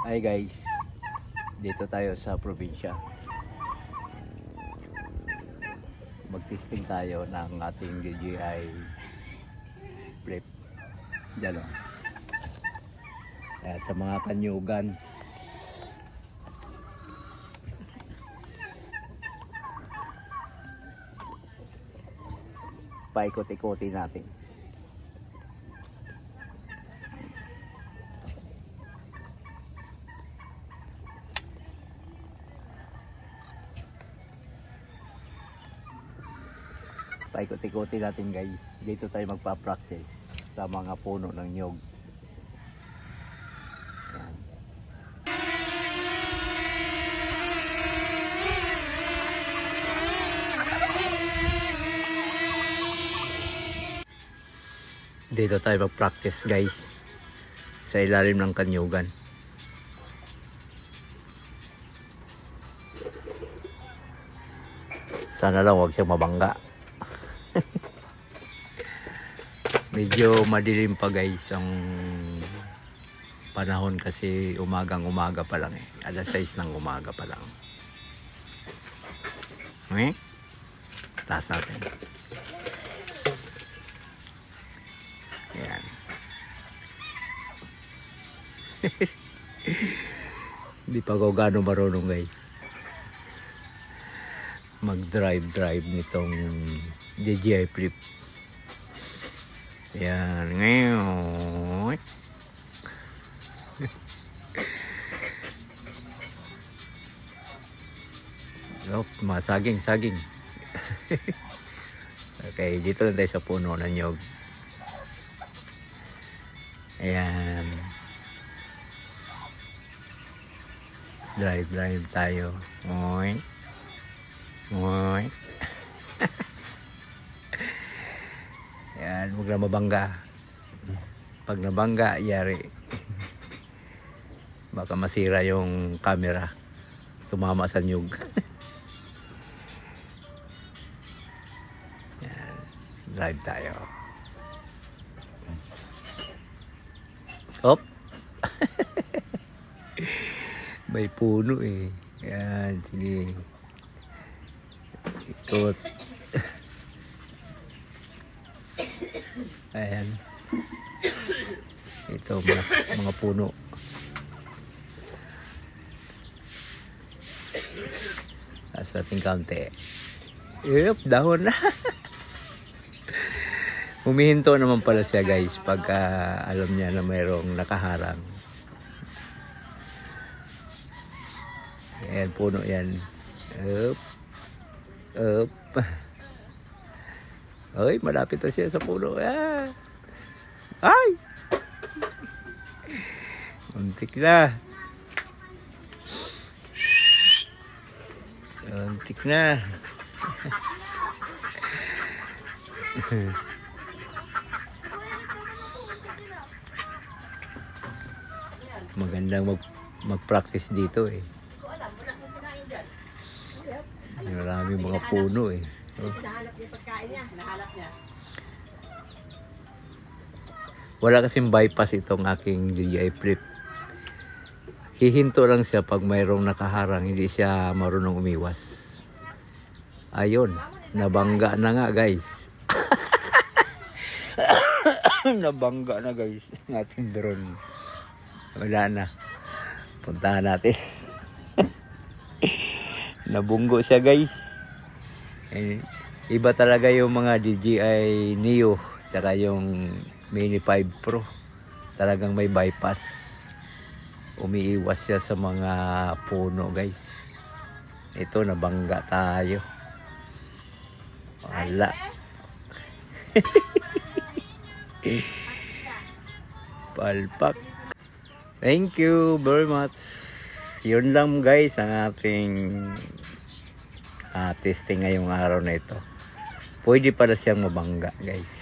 Hi guys, dito tayo sa probinsya. Mag-testing tayo ng ating DJI Flip. Diyan o. Sa mga kanyugan. Paikot-ikuti natin. Paikot-ikuti natin guys. Dito tayo magpa-practice sa mga puno ng nyog. Yan. Dito tayo mag-practice guys sa ilalim ng kanyugan. Sana lang huwag siyang mabangga. Medyo madilim pa guys ang panahon kasi umaga pa lang eh. Alas 6 ng umaga pa lang. Okay? Taas natin. Ayan. Hindi pa ako gano'ng marunong guys. Mag-drive nitong DJI Flip. Yan, ngayon. Oh, masaging. Okay, dito lang tayo sa puno ng nyog. Ayan. Drive tayo. Oy. Yan, huwag na mabangga. Pag nabangga, yari. Baka masira yung camera. Tumama sa nyug. Yan, drive tayo. Hop! May puno eh. Yan, sige. Ikot. Ayan. Ito mga puno. Sa ating kaunti. Yup, dahon na. Humihinto naman pala siya guys pagka alam niya na mayroong nakaharang. Ayan, puno yan. Up. Ay, malapit na siya sa puno. Ah. Ay! Muntik na. Muntik na. Magandang mag-practice dito eh. Marami mga puno eh. Nahanap niya pagkain niya. Nahanap niya. Wala kasing bypass itong aking DJI Flip. Hihinto lang siya pag mayroong nakaharang. Hindi siya marunong umiwas. Ayun. Nabangga na nga guys. Nabangga na guys. Ang ating drone. Wala na. Puntahan natin. Nabunggo siya guys. Iba talaga yung mga DJI Neo tsaka yung Mini 5 Pro. Talagang may bypass. Umiiwas siya sa mga puno guys. Ito nabangga tayo. Wala. Palpak. Thank you very much. Yun lang guys ang ating testing ngayong araw na ito. Pwede pala siyang mabangga guys.